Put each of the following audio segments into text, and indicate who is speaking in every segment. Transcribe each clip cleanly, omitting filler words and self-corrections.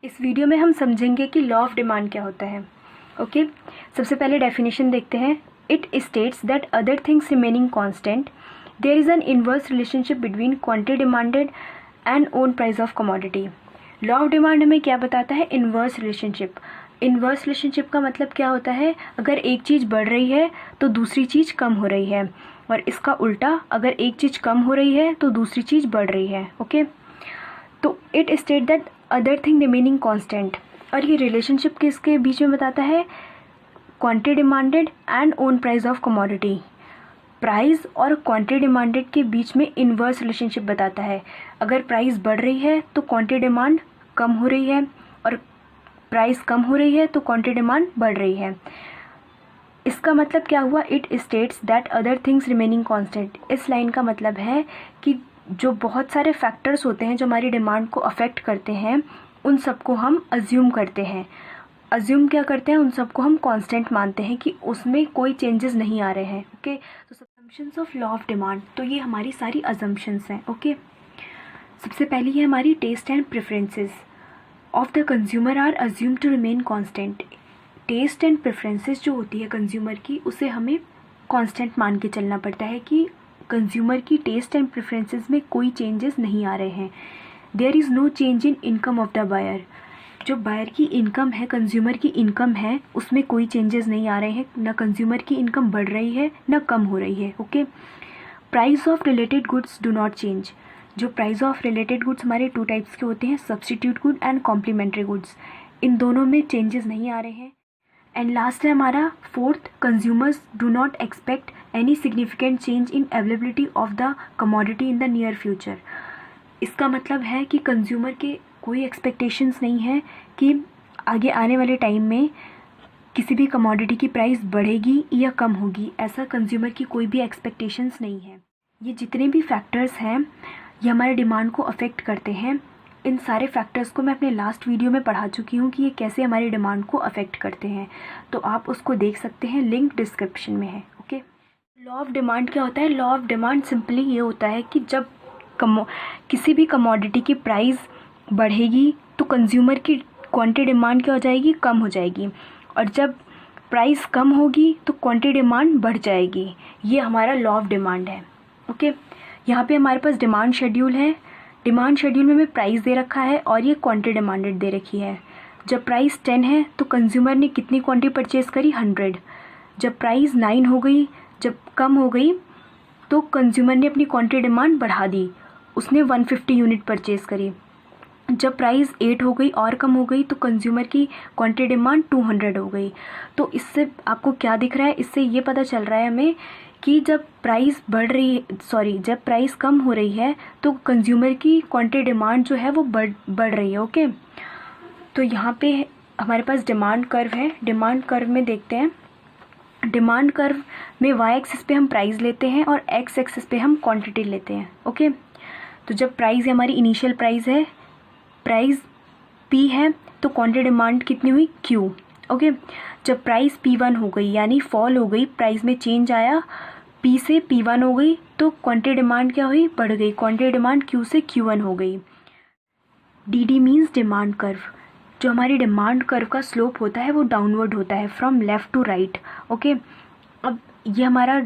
Speaker 1: इस वीडियो में हम समझेंगे कि लॉ ऑफ डिमांड क्या होता है। ओके, सबसे पहले डेफिनेशन देखते हैं। It states that other things remaining constant there is an inverse relationship between quantity demanded and own price of commodity. Law of demand हमें क्या बताता है? Inverse relationship. इनवर्स रिलेशनशिप का मतलब क्या होता है? अगर एक चीज़ बढ़ रही है तो दूसरी चीज़ कम हो रही है, और इसका उल्टा, अगर एक चीज़ कम हो रही है तो दूसरी चीज़ बढ़ रही है। ओके, तो it state that other thing remaining constant, और ये रिलेशनशिप किसके बीच में बताता है? Quantity demanded and own price of commodity. Price और क्वांटिटी डिमांडेड के बीच में इनवर्स रिलेशनशिप बताता है। अगर प्राइस बढ़ रही है तो क्वांटिटी डिमांड कम हो रही है, और प्राइस कम हो रही है तो क्वांटिटी डिमांड बढ़ रही है। इसका मतलब क्या हुआ? It states that other things remaining constant. इस लाइन का मतलब है कि जो बहुत सारे फैक्टर्स होते हैं जो हमारी डिमांड को अफेक्ट करते हैं, उन सबको हम अज्यूम करते हैं। अज्यूम क्या करते हैं? उन सबको हम कांस्टेंट मानते हैं कि उसमें कोई चेंजेस नहीं आ रहे हैं। ओके, तो assumptions of law of demand, तो ये हमारी सारी अजम्पशंस हैं। ओके, सबसे पहली है हमारी taste and preferences of the consumer are assume to remain constant. Taste and preferences जो होती है कंज्यूमर की, उसे हमें कांस्टेंट मान के चलना पड़ता है कि कंज्यूमर की टेस्ट एंड प्रेफरेंसेस में कोई चेंजेस नहीं आ रहे हैं। There is no change in income of the buyer. जो बायर की इनकम है, कंज्यूमर की इनकम है, उसमें कोई चेंजेस नहीं आ रहे हैं। ना कंज्यूमर की इनकम बढ़ रही है ना कम हो रही है। Okay, price of related goods do not change. जो प्राइस ऑफ रिलेटेड गुड्स हमारे टू टाइप्स के होते हैं, substitute good and complementary goods. इन दोनों में चेंजेस नहीं आ रहे हैं। एंड लास्ट है हमारा fourth, consumers do not expect any significant change in availability of the commodity in the near future. इसका मतलब है कि कंज्यूमर के कोई एक्सपेक्टेशंस नहीं है कि आगे आने वाले टाइम में किसी भी कमोडिटी की प्राइस बढ़ेगी या कम होगी। ऐसा कंज्यूमर की कोई भी एक्सपेक्टेशंस नहीं है। ये जितने भी फैक्टर्स हैं ये हमारे डिमांड को अफेक्ट करते हैं। इन सारे फैक्टर्स को मैं अपने लास्ट वीडियो में पढ़ा चुकी हूँ कि ये कैसे हमारी डिमांड को अफेक्ट करते हैं, तो आप उसको देख सकते हैं, लिंक डिस्क्रिप्शन में है। ओके, लॉ ऑफ डिमांड क्या होता है? लॉ ऑफ डिमांड सिंपली ये होता है कि जब किसी भी कमोडिटी की प्राइस बढ़ेगी तो कंज्यूमर की क्वांटिटी डिमांड क्या हो जाएगी? कम हो जाएगी, और जब प्राइस कम होगी तो क्वांटिटी डिमांड बढ़ जाएगी। ये हमारा लॉ ऑफ डिमांड है। ओके, यहाँ पे हमारे पास डिमांड शेड्यूल है। डिमांड शेड्यूल में हमें प्राइस दे रखा है और ये क्वांटिटी डिमांडेड दे रखी है। जब प्राइस 10 है तो कंज्यूमर ने कितनी क्वांटिटी परचेज़ करी? 100। जब प्राइस 9 हो गई, जब कम हो गई, तो कंज्यूमर ने अपनी क्वांटिटी डिमांड बढ़ा दी, उसने 150 यूनिट परचेज़ करी। जब प्राइस 8 हो गई और कम हो गई तो कंज्यूमर की क्वांटिटी डिमांड 200 हो गई। तो इससे आपको क्या दिख रहा है? इससे ये पता चल रहा है हमें कि जब प्राइस जब प्राइस कम हो रही है तो कंज्यूमर की क्वांटिटी डिमांड जो है वो बढ़ रही है। ओके, तो यहाँ पे हमारे पास डिमांड कर्व है। डिमांड कर्व में देखते हैं, डिमांड कर्व में वाई एक्सिस पे हम प्राइस लेते हैं और एक्स एक्सिस पे हम क्वांटिटी लेते हैं। ओके, तो जब प्राइस हमारी इनिशियल प्राइस है, प्राइस P है, तो क्वांटिटी डिमांड कितनी हुई? Q। ओके, जब प्राइस P1 हो गई यानी फॉल हो गई, प्राइस में चेंज आया, P से P1 हो गई, तो क्वांटिटी डिमांड क्या हुई? बढ़ गई। क्वांटिटी डिमांड Q से Q1 हो गई। DD means demand curve. जो हमारी डिमांड कर्व का स्लोप होता है वो डाउनवर्ड होता है, from left to right. Okay, अब ये हमारा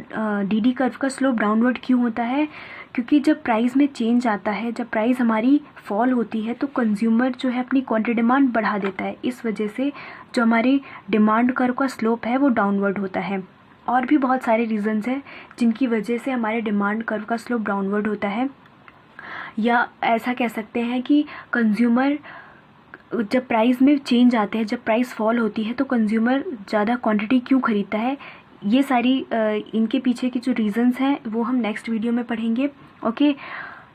Speaker 1: DD कर्व का स्लोप डाउनवर्ड क्यों होता है? क्योंकि जब प्राइस में चेंज आता है, जब प्राइस हमारी फॉल होती है तो कंज्यूमर जो है अपनी क्वांटिटी डिमांड बढ़ा देता है। इस वजह से जो हमारी डिमांड कर्व का स्लोप है वो डाउनवर्ड होता है। और भी बहुत सारे रीजंस हैं जिनकी वजह से हमारे डिमांड कर्व का स्लोप डाउनवर्ड होता है। या ऐसा कह सकते हैं कि कंज्यूमर जब प्राइस में चेंज आते हैं, जब प्राइस फॉल होती है तो कंज्यूमर ज़्यादा क्वांटिटी क्यों खरीदता है। ये सारी इनके पीछे की जो रीज़न्स हैं वो हम नेक्स्ट वीडियो में पढ़ेंगे। ओके,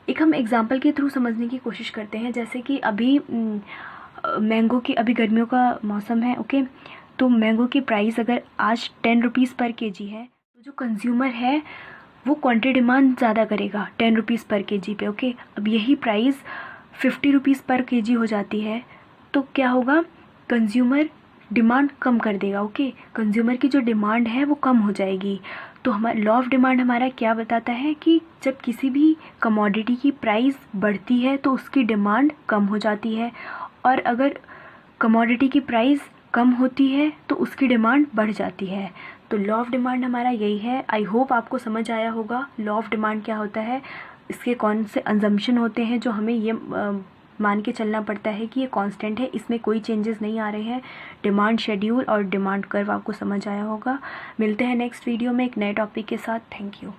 Speaker 1: एक हम एग्जांपल के थ्रू समझने की कोशिश करते हैं। जैसे कि अभी मैंगो की, अभी गर्मियों का मौसम है। ओके, तो मैंगो की प्राइस अगर आज 10 रुपीज़ पर केजी है, तो जो कंज्यूमर है वो क्वांटिटी डिमांड ज़्यादा करेगा 10 रुपीज़ पर केजी पे। ओके, अब यही प्राइस 50 रुपीज़ पर केजी हो जाती है तो क्या होगा? कंज्यूमर डिमांड कम कर देगा। ओके, कंज्यूमर की जो डिमांड है वो कम हो जाएगी। तो हमारा लॉ ऑफ डिमांड हमारा क्या बताता है कि जब किसी भी कमोडिटी की प्राइस बढ़ती है तो उसकी डिमांड कम हो जाती है, और अगर कमोडिटी की प्राइस कम होती है तो उसकी डिमांड बढ़ जाती है। तो लॉ ऑफ डिमांड हमारा यही है। आई होप आपको समझ आया होगा लॉ ऑफ डिमांड क्या होता है, इसके कौन से अजम्पशन होते हैं जो हमें ये मान के चलना पड़ता है कि ये कांस्टेंट है, इसमें कोई चेंजेस नहीं आ रहे हैं। डिमांड शेड्यूल और डिमांड कर्व आपको समझ आया होगा। मिलते हैं नेक्स्ट वीडियो में एक नए टॉपिक के साथ। Thank you.